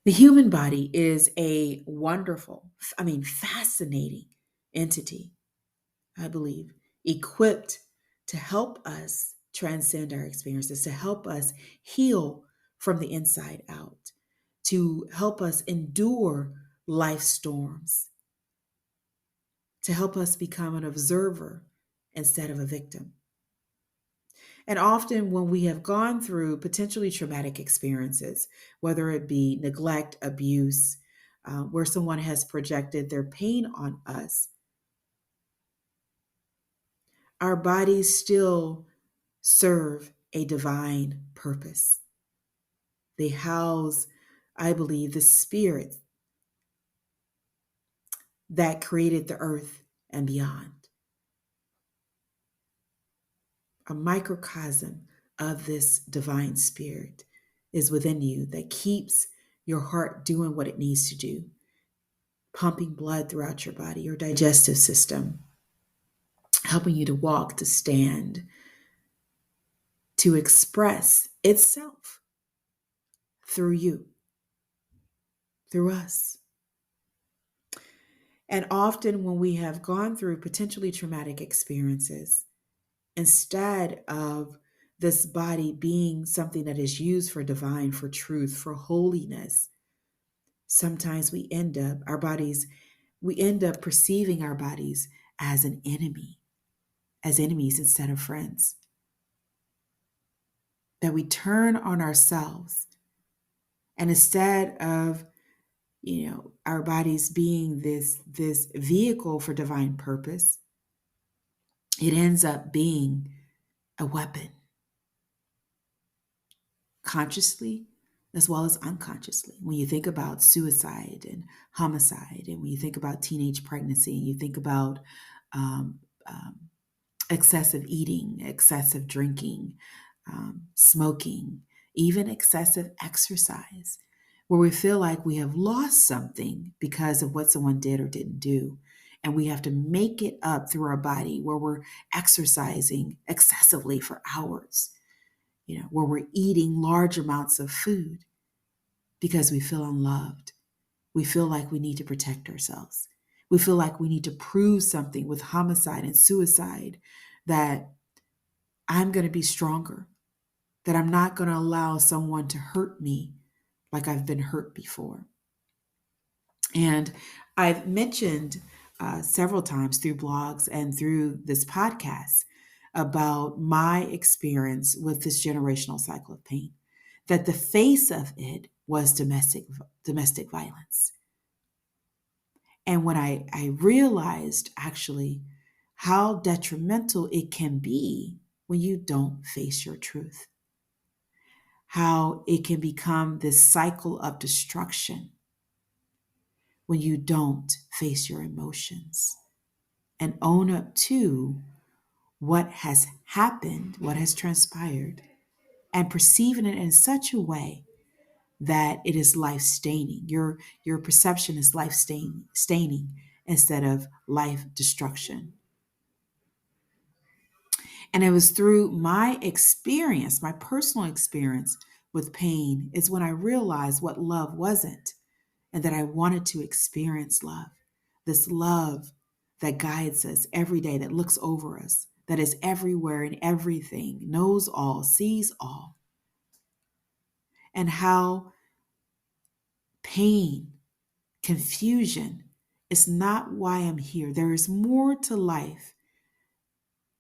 The human body is a wonderful, fascinating entity, I believe, equipped to help us transcend our experiences, to help us heal from the inside out, to help us endure life storms, to help us become an observer instead of a victim. And often, when we have gone through potentially traumatic experiences, whether it be neglect, abuse, where someone has projected their pain on us, our bodies still serve a divine purpose. They house, I believe, the spirit that created the earth and beyond. A microcosm of this divine spirit is within you that keeps your heart doing what it needs to do, pumping blood throughout your body, your digestive system, helping you to walk, to stand, to express itself through you, through us. And often, when we have gone through potentially traumatic experiences, instead of this body being something that is used for divine, for truth, for holiness, sometimes we end up perceiving our bodies as an enemy, as enemies instead of friends. That we turn on ourselves, and instead of our bodies being this vehicle for divine purpose, it ends up being a weapon, consciously as well as unconsciously. When you think about suicide and homicide, and when you think about teenage pregnancy, and you think about um, um, excessive eating, excessive drinking, smoking, even excessive exercise, where we feel like we have lost something because of what someone did or didn't do. And we have to make it up through our body, where we're exercising excessively for hours, where we're eating large amounts of food because we feel unloved. We feel like we need to protect ourselves. We feel like we need to prove something with homicide and suicide, that I'm going to be stronger, that I'm not going to allow someone to hurt me like I've been hurt before. And I've mentioned several times through blogs and through this podcast about my experience with this generational cycle of pain, that the face of it was domestic violence. And when I realized actually how detrimental it can be when you don't face your truth, how it can become this cycle of destruction when you don't face your emotions and own up to what has happened, what has transpired, and perceiving it in such a way that it is life staining. Your perception is life staining instead of life destruction. And it was through my experience, my personal experience with pain, is when I realized what love wasn't, and that I wanted to experience love. This love that guides us every day, that looks over us, that is everywhere and everything, knows all, sees all. And how pain, confusion is not why I'm here. There is more to life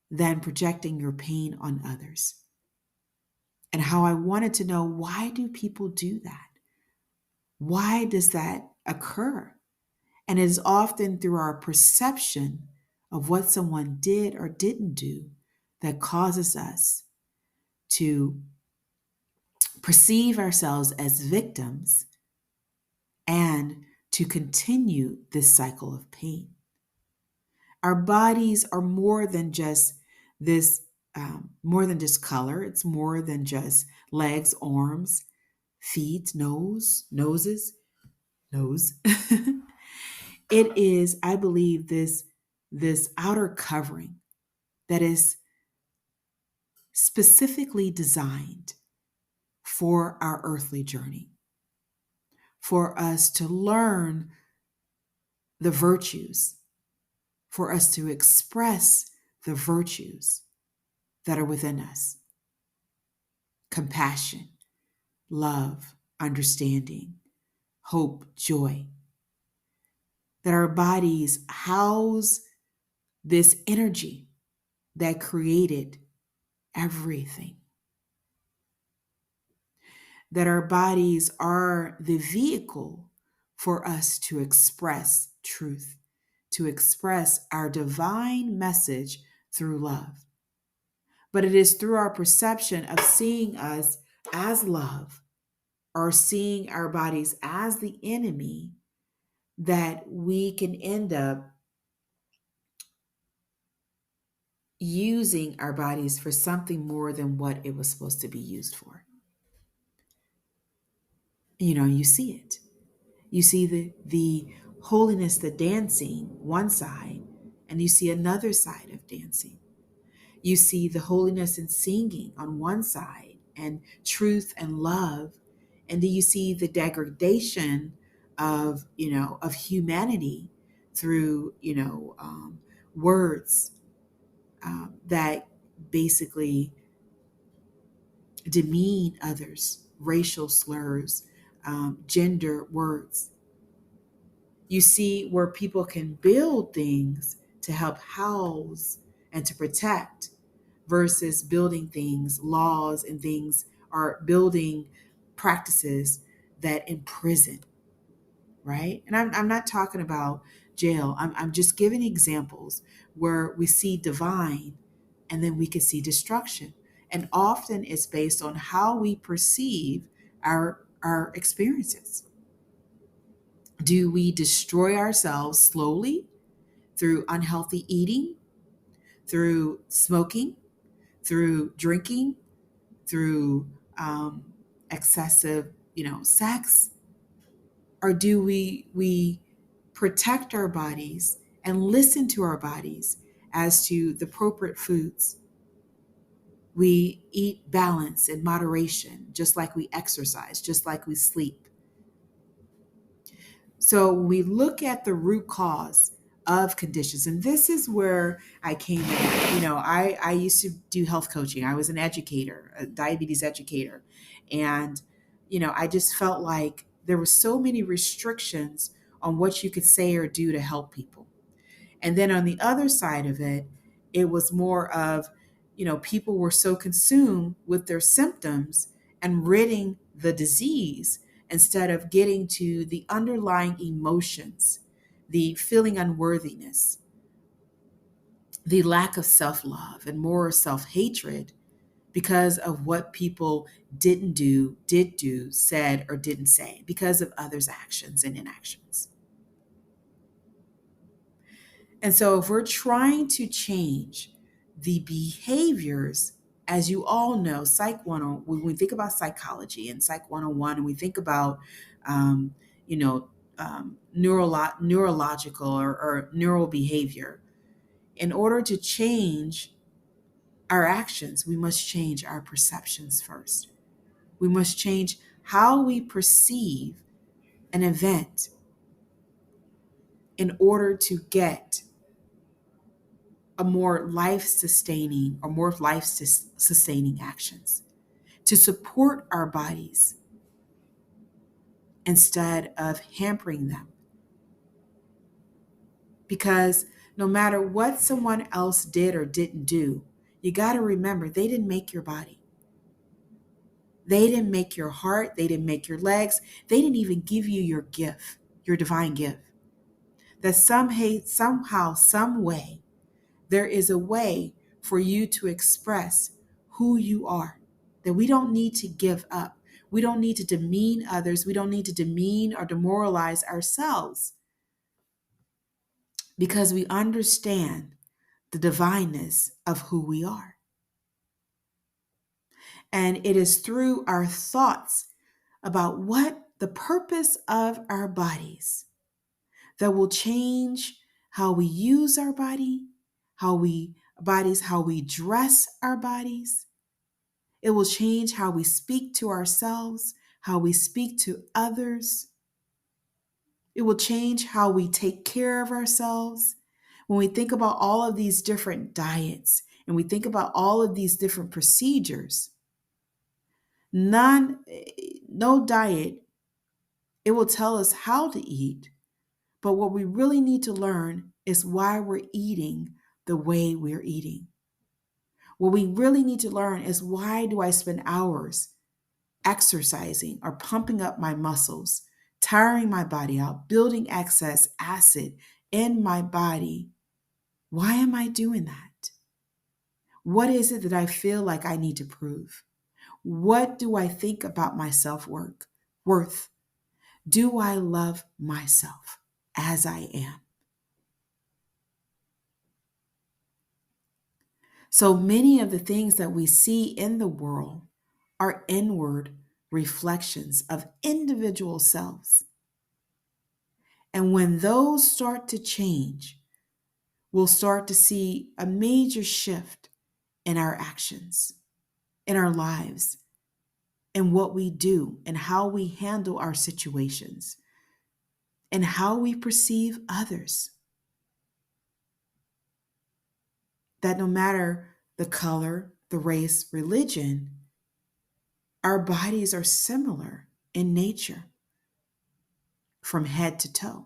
than projecting your pain on others. And how I wanted to know, why do people do that? Why does that occur? And it is often through our perception of what someone did or didn't do that causes us to perceive ourselves as victims and to continue this cycle of pain. Our bodies are more than just this, more than just color. It's more than just legs, arms, feet, noses, nose. It is, I believe, this outer covering that is specifically designed for our earthly journey, for us to learn the virtues, for us to express the virtues that are within us: compassion, love, understanding, hope, joy. That our bodies house this energy that created everything. That our bodies are the vehicle for us to express truth, to express our divine message through love. But it is through our perception of seeing us as love or seeing our bodies as the enemy that we can end up using our bodies for something more than what it was supposed to be used for. You see it. You see the holiness, the dancing, one side, and you see another side of dancing. You see the holiness and singing on one side, and truth and love, and then you see the degradation of humanity through words that basically demean others, racial slurs, gender words. You see where people can build things to help house and to protect versus building things, laws and things, are building practices that imprison, right? And I'm not talking about jail. I'm just giving examples where we see divine and then we can see destruction. And often it's based on how we perceive our experiences. Do we destroy ourselves slowly through unhealthy eating, through smoking, through drinking, through excessive, sex? Or do we protect our bodies and listen to our bodies as to the appropriate foods? We eat balance and moderation, just like we exercise, just like we sleep. So when we look at the root cause of conditions, and this is where I came in. I used to do health coaching. I was an educator, a diabetes educator. And, I just felt like there were so many restrictions on what you could say or do to help people. And then on the other side of it, it was more of, people were so consumed with their symptoms and ridding the disease instead of getting to the underlying emotions, the feeling unworthiness, the lack of self love, and more self hatred because of what people didn't do, did do, said, or didn't say, because of others' actions and inactions. And so, if we're trying to change the behaviors, as you all know, when we think about psychology and Psych 101, and we think about, um, you know, neurological or neural behavior, in order to change our actions, we must change our perceptions first. We must change how we perceive an event in order to get a more life sustaining actions to support our bodies instead of hampering them. Because no matter what someone else did or didn't do, you got to remember they didn't make your body. They didn't make your heart. They didn't make your legs. They didn't even give you your gift, your divine gift. That somehow, some way, there is a way for you to express who you are, that we don't need to give up. We don't need to demean others. We don't need to demean or demoralize ourselves because we understand the divineness of who we are. And it is through our thoughts about what the purpose of our bodies that will change how we use our how we dress our bodies. It will change how we speak to ourselves, how we speak to others. It will change how we take care of ourselves. When we think about all of these different diets and we think about all of these different procedures, no diet, it will tell us how to eat, but what we really need to learn is why we're eating the way we're eating. What we really need to learn is, why do I spend hours exercising or pumping up my muscles, tiring my body out, building excess acid in my body? Why am I doing that? What is it that I feel like I need to prove? What do I think about my self-worth? Do I love myself as I am? So many of the things that we see in the world are inward reflections of individual selves. And when those start to change, we'll start to see a major shift in our actions, in our lives, in what we do, and how we handle our situations, and how we perceive others. That no matter the color, the race, religion, our bodies are similar in nature from head to toe.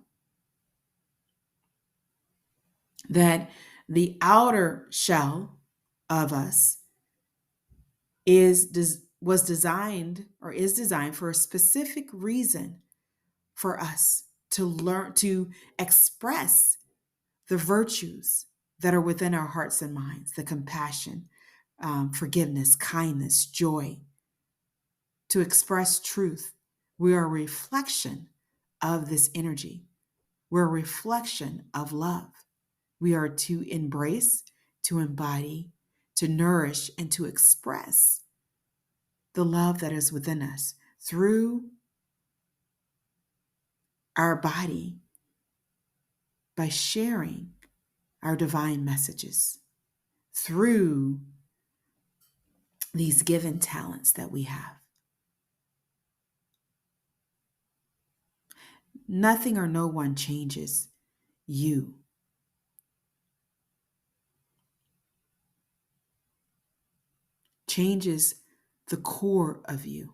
That the outer shell of us was designed, or is designed, for a specific reason, for us to learn to express the virtues that are within our hearts and minds, the compassion, forgiveness, kindness, joy, to express truth. We are a reflection of this energy. We're a reflection of love. We are to embrace, to embody, to nourish, and to express the love that is within us through our body, by sharing our divine messages through these given talents that we have. Nothing or no one changes you. Changes the core of you,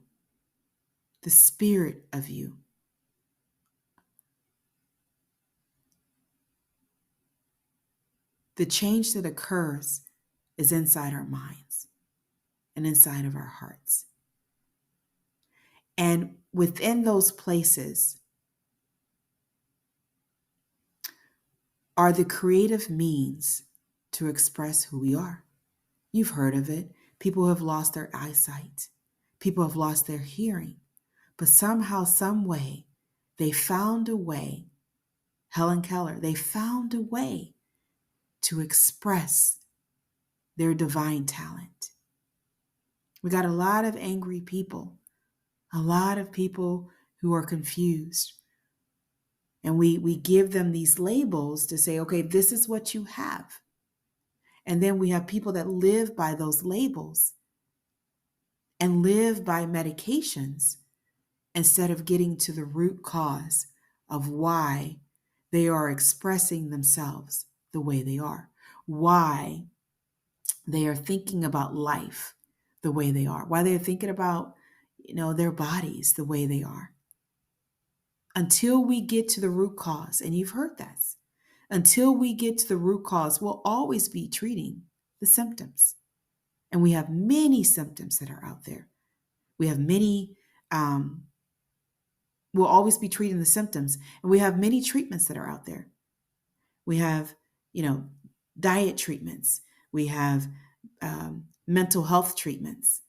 the spirit of you. The change that occurs is inside our minds and inside of our hearts. And within those places are the creative means to express who we are. You've heard of it. People have lost their eyesight. People have lost their hearing. But somehow, some way, they found a way. Helen Keller, they found a way to express their divine talent. We got a lot of angry people, a lot of people who are confused. And we give them these labels to say, okay, this is what you have. And then we have people that live by those labels and live by medications instead of getting to the root cause of why they are expressing themselves the way they are, why they are thinking about life the way they are, why they're thinking about, their bodies the way they are. Until we get to the root cause, and you've heard this, until we get to the root cause, we'll always be treating the symptoms. And we have many symptoms that are out there. We have many, we'll always be treating the symptoms. And we have many treatments that are out there. We have, diet treatments. We have mental health treatments.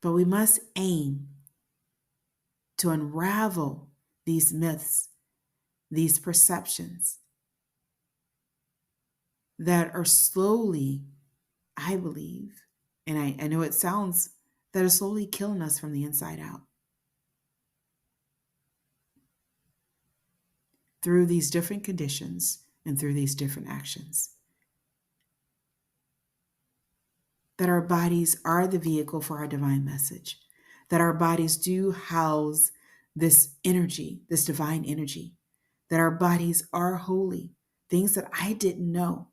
But we must aim to unravel these myths, these perceptions that are slowly, I believe, and I know it sounds, that are slowly killing us from the inside out. Through these different conditions and through these different actions. That our bodies are the vehicle for our divine message. That our bodies do house this energy, this divine energy, that our bodies are holy, things that I didn't know,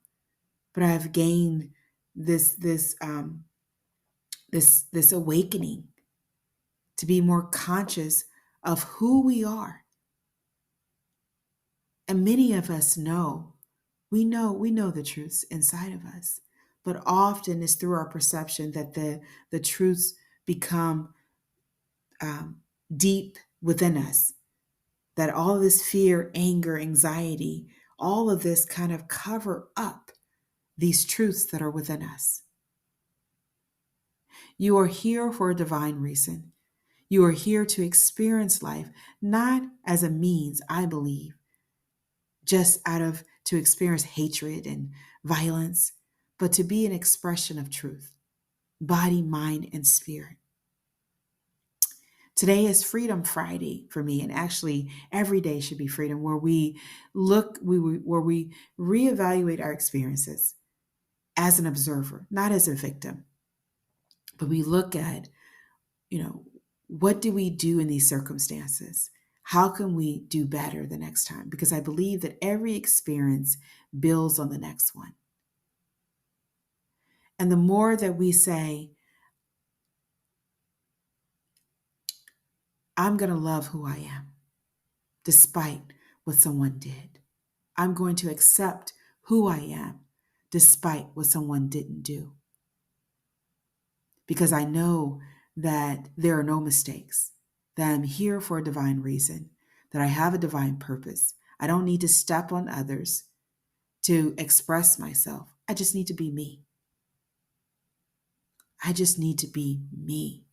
but I've gained this awakening to be more conscious of who we are. And many of us know the truths inside of us, but often it's through our perception that the truths become deep within us, that all of this fear, anger, anxiety, all of this kind of cover up these truths that are within us. You are here for a divine reason. You are here to experience life, not as a means, I believe, just out of to experience hatred and violence, but to be an expression of truth, body, mind, and spirit. Today is Freedom Friday for me, and actually every day should be freedom, where where we reevaluate our experiences as an observer, not as a victim, but we look at, what do we do in these circumstances? How can we do better the next time? Because I believe that every experience builds on the next one. And the more that we say, I'm going to love who I am, despite what someone did. I'm going to accept who I am, despite what someone didn't do. Because I know that there are no mistakes, that I'm here for a divine reason, that I have a divine purpose. I don't need to step on others to express myself. I just need to be me. I just need to be me.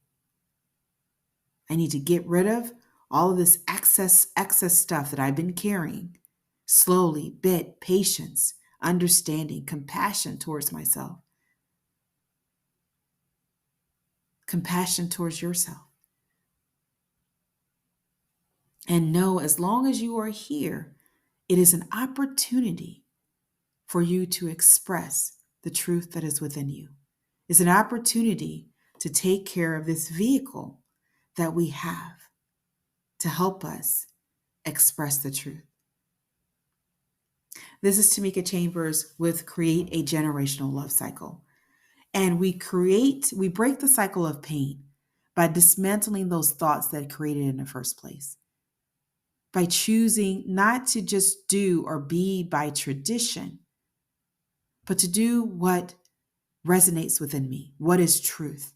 I need to get rid of all of this excess stuff that I've been carrying. Slowly, bit, patience, understanding, compassion towards myself, compassion towards yourself. And know, as long as you are here, it is an opportunity for you to express the truth that is within you. It's an opportunity to take care of this vehicle that we have to help us express the truth. This is Tamika Chambers with Create a Generational Love Cycle. And we break the cycle of pain by dismantling those thoughts that created in the first place. By choosing not to just do or be by tradition, but to do what resonates within me, what is truth.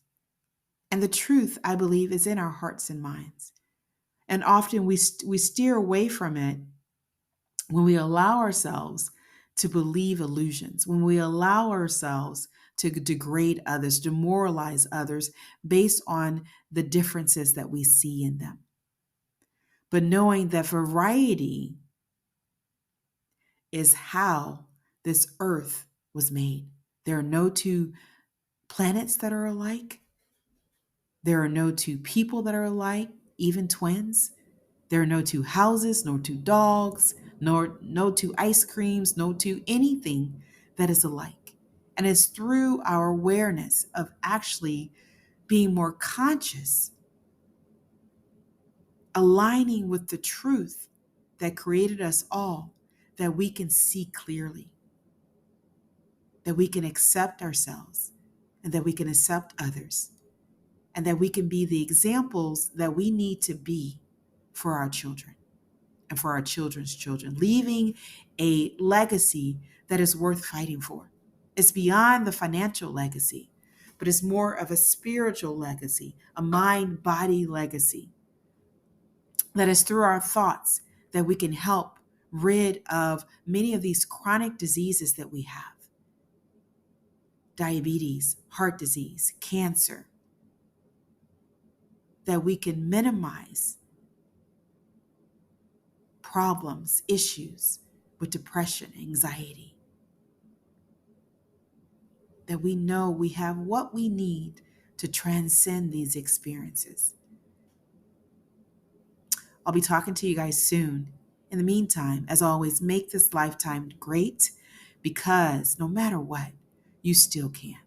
And the truth, I believe, is in our hearts and minds. And often we steer away from it when we allow ourselves to believe illusions, when we allow ourselves to degrade others, demoralize others based on the differences that we see in them. But knowing that variety is how this earth was made. There are no two planets that are alike. There are no two people that are alike, even twins. There are no two houses, no two dogs, nor no two ice creams, no two anything that is alike. And it's through our awareness of actually being more conscious, aligning with the truth that created us all, that we can see clearly, that we can accept ourselves, and that we can accept others, and that we can be the examples that we need to be for our children and for our children's children, leaving a legacy that is worth fighting for. It's beyond the financial legacy, but it's more of a spiritual legacy, a mind-body legacy, that is through our thoughts that we can help rid of many of these chronic diseases that we have. Diabetes, heart disease, cancer, that we can minimize problems, issues with depression, anxiety, that we know we have what we need to transcend these experiences. I'll be talking to you guys soon. In the meantime, as always, make this lifetime great, because no matter what, you still can.